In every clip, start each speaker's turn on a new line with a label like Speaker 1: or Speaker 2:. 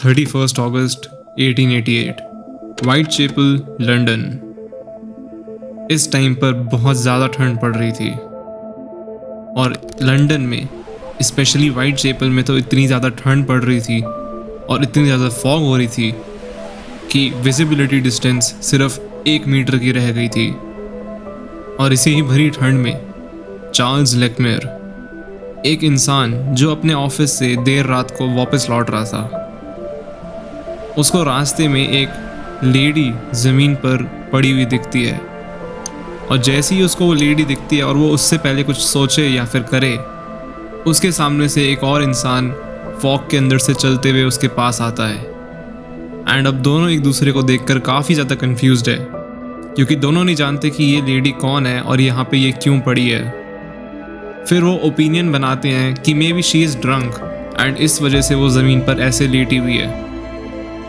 Speaker 1: 31 अगस्त 1888, white chapel, London. इस time पर बहुत ज़्यादा ठंड पड़ रही थी और लंदन में स्पेशली वाइट चैपल में तो इतनी ज़्यादा ठंड पड़ रही थी और इतनी ज़्यादा फॉग हो रही थी कि विजिबिलिटी डिस्टेंस सिर्फ 1 मीटर की रह गई थी। और इसी ही भरी ठंड में चार्ल्स लेकमेयर, एक इंसान जो अपने ऑफिस से देर रात को वापस लौट रहा था, उसको रास्ते में एक लेडी ज़मीन पर पड़ी हुई दिखती है। और जैसे ही उसको वो लेडी दिखती है और वो उससे पहले कुछ सोचे या फिर करे, उसके सामने से एक और इंसान फॉग के अंदर से चलते हुए उसके पास आता है। एंड अब दोनों एक दूसरे को देखकर काफ़ी ज़्यादा कंफ्यूज्ड है, क्योंकि दोनों नहीं जानते कि ये लेडी कौन है और यहाँ पे ये क्यों पड़ी है। फिर वो ओपिनियन बनाते हैं कि may be she is drunk and इस वजह से वो ज़मीन पर ऐसे लेटी हुई है।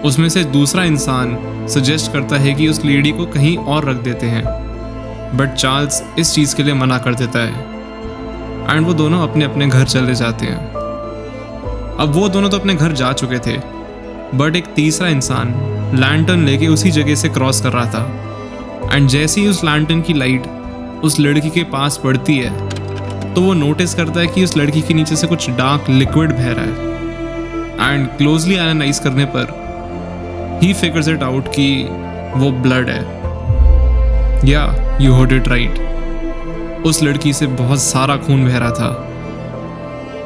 Speaker 1: उसमें से दूसरा इंसान सजेस्ट करता है कि उस लेडी को कहीं और रख देते हैं, बट चार्ल्स इस चीज़ के लिए मना कर देता है एंड वो दोनों अपने अपने घर चले जाते हैं। अब वो दोनों तो अपने घर जा चुके थे, बट एक तीसरा इंसान लैंटर्न लेके उसी जगह से क्रॉस कर रहा था। एंड जैसे ही उस लैंटर्न की लाइट उस लड़की के पास पड़ती है तो वो नोटिस करता है कि उस लड़की के नीचे से कुछ डार्क लिक्विड बह रहा है। एंड क्लोजली एनालाइज करने पर ही फिगर्स इट आउट कि वो ब्लड है। या यू हर्ड इट राइट, उस लड़की से बहुत सारा खून बह रहा था,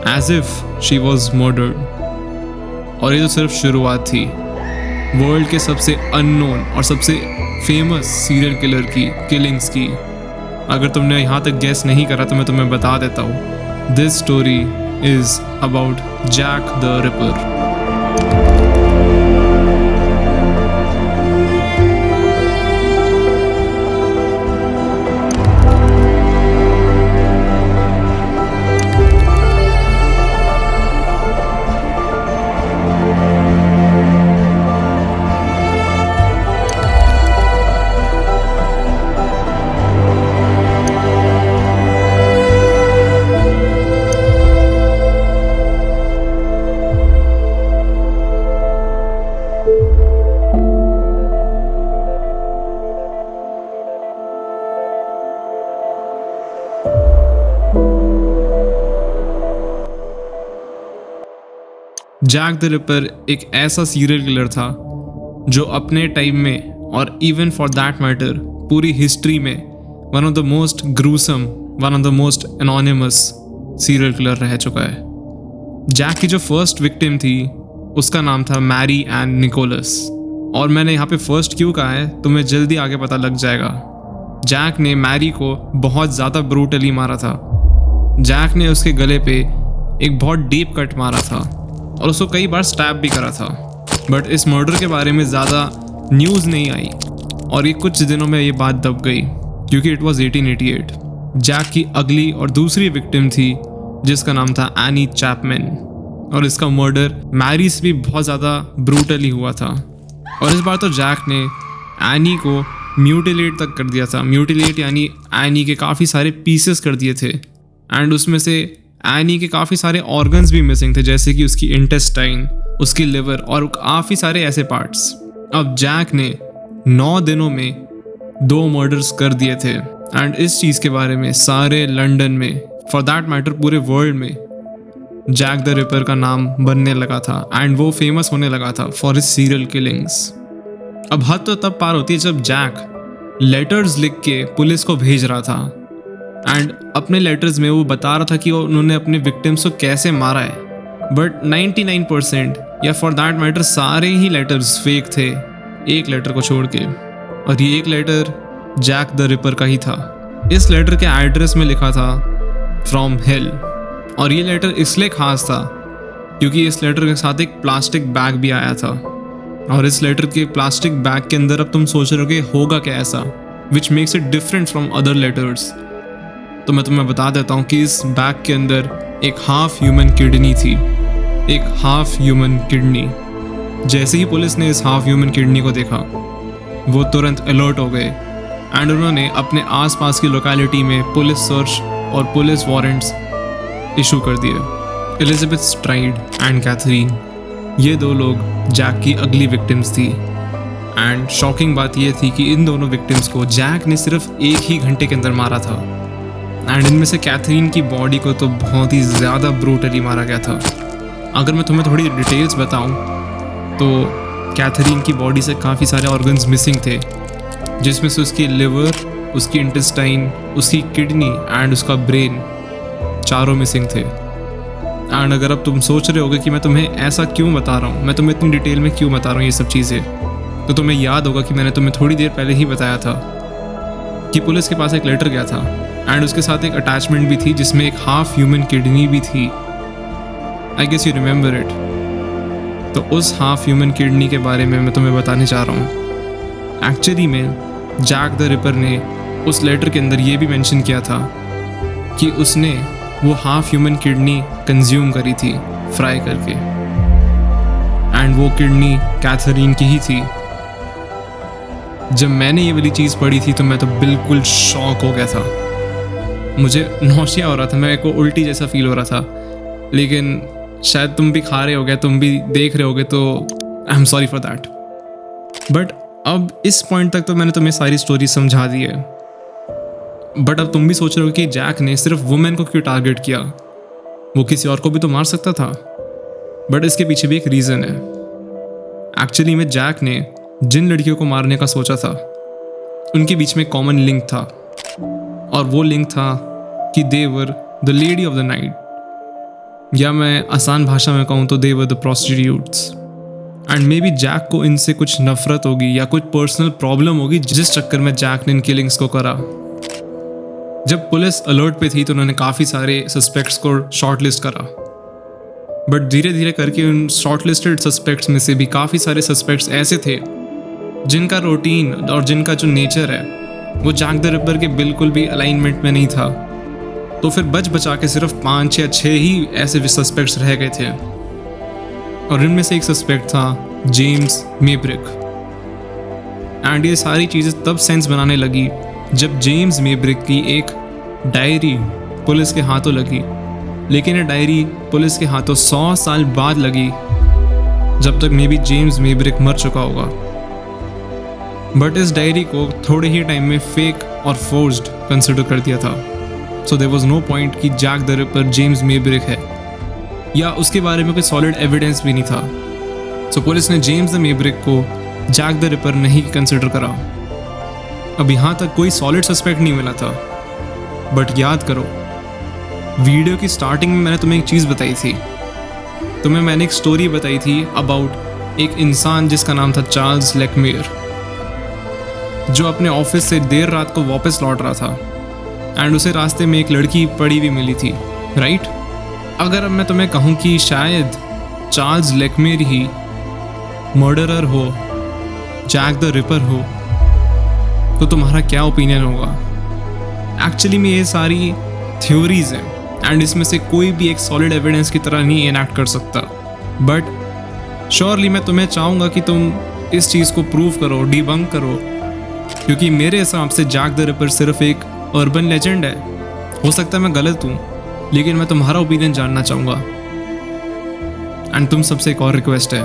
Speaker 1: as if she was murdered. और ये तो सिर्फ शुरुआत थी वर्ल्ड के सबसे अननोन और सबसे फेमस सीरियल किलर की किलिंग्स की। अगर तुमने यहाँ तक गेस नहीं करा तो मैं तुम्हें बता देता हूँ, this story is about Jack the Ripper. Jack the Ripper एक ऐसा सीरियल किलर था जो अपने टाइम में और इवन फॉर दैट मैटर पूरी हिस्ट्री में one of the most gruesome, one of the most anonymous serial killer रह चुका है। जैक की जो फर्स्ट विक्टिम थी उसका नाम था मैरी एन निकोलस। और मैंने यहाँ पे फर्स्ट क्यों कहा है तुम्हें जल्दी आगे पता लग जाएगा। जैक ने मैरी को बहुत ज़्यादा ब्रूटली मारा था। जैक ने उसके गले पे एक बहुत डीप कट मारा था और उसको कई बार स्टैब भी करा था, बट इस मर्डर के बारे में ज़्यादा न्यूज़ नहीं आई और ये कुछ दिनों में ये बात दब गई, क्योंकि इट वॉज 1888। जैक की अगली और दूसरी विक्टिम थी जिसका नाम था एनी चैपमैन, और इसका मर्डर मैरी से भी बहुत ज़्यादा ब्रूटली हुआ था। और इस बार तो जैक ने एनी को म्यूटिलेट तक कर दिया था। म्यूटिलेट यानी एनी के काफ़ी सारे पीसेस कर दिए थे एंड उसमें से एनी के काफ़ी सारे ऑर्गन्स भी मिसिंग थे, जैसे कि उसकी इंटेस्टाइन, उसकी लिवर और काफ़ी सारे ऐसे पार्ट्स। अब जैक ने 9 दिनों में 2 मर्डर्स कर दिए थे एंड इस चीज़ के बारे में सारे लंदन में, फॉर दैट मैटर पूरे वर्ल्ड में, जैक द रिपर का नाम बनने लगा था एंड वो फेमस होने लगा था फॉर हिज सीरियल किलिंग्स। अब हद तो तब पार होती है जब जैक लेटर्स लिख के पुलिस को भेज रहा था एंड अपने लेटर्स में वो बता रहा था कि उन्होंने अपने विक्टिम्स को कैसे मारा है, बट 99% या फॉर दैट मैटर सारे ही लेटर्स फेक थे, एक लेटर को छोड़ के। और ये एक लेटर जैक द रिपर का ही था। इस लेटर के एड्रेस में लिखा था फ्रॉम हेल, और ये लेटर इसलिए खास था क्योंकि इस लेटर के साथ एक प्लास्टिक बैग भी आया था। और इस लेटर के प्लास्टिक बैग के अंदर अब तुम सोच रहे हो कि होगा क्या ऐसा which makes it different from other letters. तो मैं तुम्हें बता देता हूँ कि इस बैग के अंदर एक हाफ ह्यूमन किडनी थी, एक हाफ ह्यूमन किडनी। जैसे ही पुलिस ने इस हाफ ह्यूमन किडनी को देखा वो तुरंत अलर्ट हो गए एंड उन्होंने अपने आसपास की लोकेलिटी में पुलिस सर्च और पुलिस वारंट्स इशू कर दिए। एलिजाबेथ स्ट्राइड एंड कैथरीन, ये दो लोग जैक की अगली विक्टिम्स थी। एंड शॉकिंग बात ये थी कि इन दोनों विक्टिम्स को जैक ने सिर्फ 1 ही घंटे के अंदर मारा था। एंड इनमें से कैथरीन की बॉडी को तो बहुत ही ज़्यादा ब्रूटली मारा गया था। अगर मैं तुम्हें थोड़ी डिटेल्स बताऊं तो कैथरीन की बॉडी से काफ़ी सारे ऑर्गन्स मिसिंग थे, जिसमें से उसकी लिवर, उसकी इंटेस्टाइन, उसकी किडनी एंड उसका ब्रेन, चारों मिसिंग थे। एंड अगर अब तुम सोच रहे होगे कि मैं तुम्हें ऐसा क्यों बता रहा हूँ, मैं तुम्हें इतनी डिटेल में क्यों बता रहा हूँ ये सब चीज़ें, तो तुम्हें याद होगा कि मैंने तुम्हें थोड़ी देर पहले ही बताया था कि पुलिस के पास एक लेटर गया था एंड उसके साथ एक अटैचमेंट भी थी जिसमें एक हाफ ह्यूमन किडनी भी थी। I guess you remember it. तो उस हाफ ह्यूमन किडनी के बारे में मैं तुम्हें बताने जा रहा हूँ। एक्चुअली में जैक द रिपर ने उस लेटर के अंदर ये भी मेंशन किया था कि उसने वो हाफ ह्यूमन किडनी कंज्यूम करी थी फ्राई करके, एंड वो किडनी कैथरीन की ही थी। जब मैंने ये वाली चीज़ पढ़ी थी तो मैं तो बिल्कुल शॉक हो गया था। मुझे नौशिया हो रहा था, मेरे को उल्टी जैसा फील हो रहा था। लेकिन शायद तुम भी खा रहे होगे, तुम भी देख रहे होगे, तो I am sorry for that. But अब इस पॉइंट तक तो मैंने तुम्हें सारी स्टोरी समझा दी है। बट अब तुम भी सोच रहे हो कि जैक ने सिर्फ वुमेन को क्यों टारगेट किया, वो किसी और को भी तो मार सकता था। बट इसके पीछे भी एक रीज़न है। एक्चुअली में जैक ने जिन लड़कियों को मारने का सोचा था उनके बीच में कॉमन लिंक था, और वो लिंक था कि they were the lady of the night, या मैं आसान भाषा में कहूँ तो they were the prostitutes. And maybe Jack को इनसे कुछ नफरत होगी या कुछ पर्सनल प्रॉब्लम होगी, जिस चक्कर में जैक ने इन किलिंग्स को करा। जब पुलिस अलर्ट पे थी तो उन्होंने काफ़ी सारे सस्पेक्ट्स को शॉर्टलिस्ट करा, बट धीरे धीरे करके उन शॉर्टलिस्टेड सस्पेक्ट्स में से भी काफ़ी सारे सस्पेक्ट्स ऐसे थे जिनका रूटीन और जिनका जो नेचर है वो जैक द रिपर के बिल्कुल भी अलाइनमेंट में नहीं था। तो फिर बच बचा के सिर्फ 5 या 6 ही ऐसे सस्पेक्ट्स रह गए थे, और इनमें से एक सस्पेक्ट था जेम्स मेब्रिक। एंड ये सारी चीज़ें तब सेंस बनाने लगी जब जेम्स मेब्रिक की एक डायरी पुलिस के हाथों लगी। लेकिन ये डायरी पुलिस के हाथों 100 साल बाद लगी, जब तक मे बी जेम्स मेब्रिक मर चुका होगा। बट इस डायरी को थोड़े ही टाइम में फेक और फोर्स्ड कंसिडर कर दिया था। So there was no point कि Jack the Ripper James Maybrick है, या उसके बारे में कोई सॉलिड एविडेंस भी नहीं था। सो पुलिस ने जेम्स द मेब्रिक को जैक द रिपर नहीं कंसिडर करा। अब यहाँ तक कोई सॉलिड सस्पेक्ट नहीं मिला था। बट याद करो, वीडियो की स्टार्टिंग में मैंने तुम्हें एक चीज़ बताई थी। तुम्हें मैंने एक स्टोरी बताई थी अबाउट एक इंसान जिसका नाम था चार्ल्स लेकमेयर, जो अपने ऑफिस से देर रात को वापस लौट रहा था एंड उसे रास्ते में एक लड़की पड़ी हुई मिली थी, राइट? अगर अब मैं तुम्हें कहूँ कि शायद चार्ल्स लेकमेयर ही मर्डरर हो, जैक द रिपर हो, तो तुम्हारा क्या ओपिनियन होगा? एक्चुअली में ये सारी थ्योरीज हैं एंड इसमें से कोई भी एक सॉलिड एविडेंस की तरह नहीं इनैक्ट कर सकता। बट श्योरली मैं तुम्हें चाहूँगा कि तुम इस चीज़ को प्रूव करो, डिबंक करो, क्योंकि मेरे हिसाब से जैक द रिपर सिर्फ एक अर्बन लेजेंड है। हो सकता है मैं गलत हूँ, लेकिन मैं तुम्हारा ओपिनियन जानना चाहूँगा। एंड तुम सबसे एक और रिक्वेस्ट है,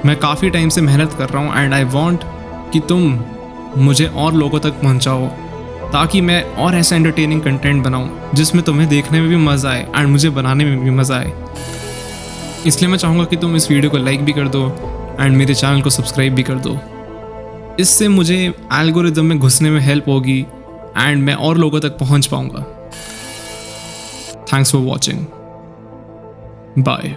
Speaker 1: मैं काफ़ी टाइम से मेहनत कर रहा हूँ एंड आई वांट कि तुम मुझे और लोगों तक पहुँचाओ, ताकि मैं और ऐसा एंटरटेनिंग कंटेंट बनाऊँ जिसमें तुम्हें देखने में भी मज़ा आए एंड मुझे बनाने में भी मज़ा आए। इसलिए मैं चाहूँगा कि तुम इस वीडियो को लाइक भी कर दो एंड मेरे चैनल को सब्सक्राइब भी कर दो। इससे मुझे एल्गोरिदम में घुसने में हेल्प होगी एंड मैं और लोगों तक पहुंच पाऊंगा। Thanks for watching. बाय।